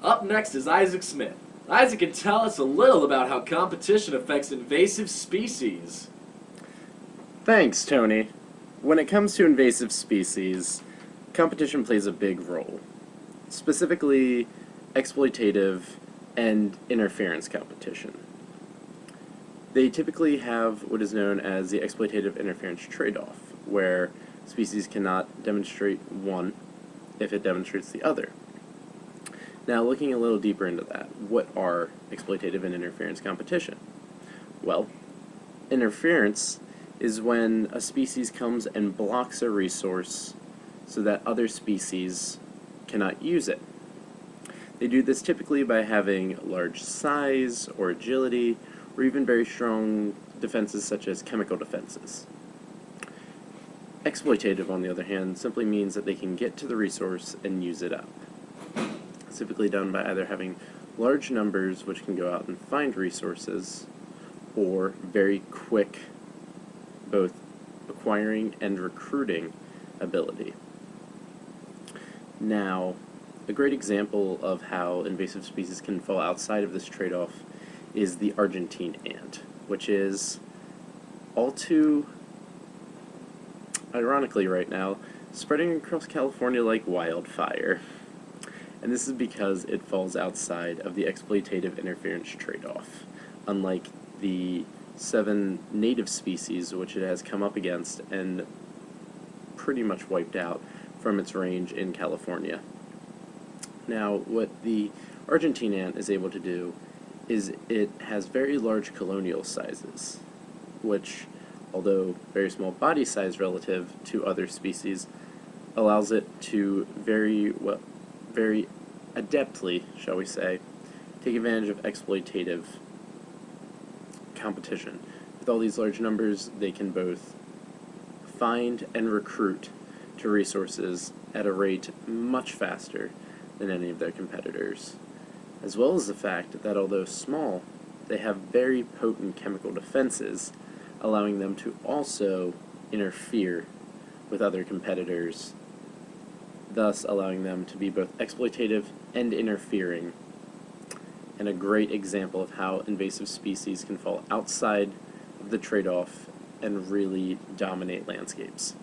Up next is Isaac Smith. Isaac can tell us a little about how competition affects invasive species. Thanks, Tony. When it comes to invasive species, competition plays a big role, specifically exploitative and interference competition. They typically have what is known as the exploitative interference trade-off, where species cannot demonstrate one if it demonstrates the other. Now, looking a little deeper into that, what are exploitative and interference competition? Well, interference is when a species comes and blocks a resource so that other species cannot use it. They do this typically by having large size or agility, or even very strong defenses such as chemical defenses. Exploitative, on the other hand, simply means that they can get to the resource and use it up. It's typically done by either having large numbers which can go out and find resources, or very quick both acquiring and recruiting ability. Now, a great example of how invasive species can fall outside of this trade-off is the Argentine ant, which is all too ironically right now spreading across California like wildfire. And this is because it falls outside of the exploitative interference trade-off, unlike the 7 native species which it has come up against and pretty much wiped out from its range in California. Now, what the Argentine ant is able to do is it has very large colonial sizes, which, although very small body size relative to other species, allows it to very adeptly, shall we say, take advantage of exploitative competition. With all these large numbers, they can both find and recruit to resources at a rate much faster than any of their competitors, as well as the fact that although small, they have very potent chemical defenses, allowing them to also interfere with other competitors, thus allowing them to be both exploitative and interfering, and a great example of how invasive species can fall outside of the trade-off and really dominate landscapes.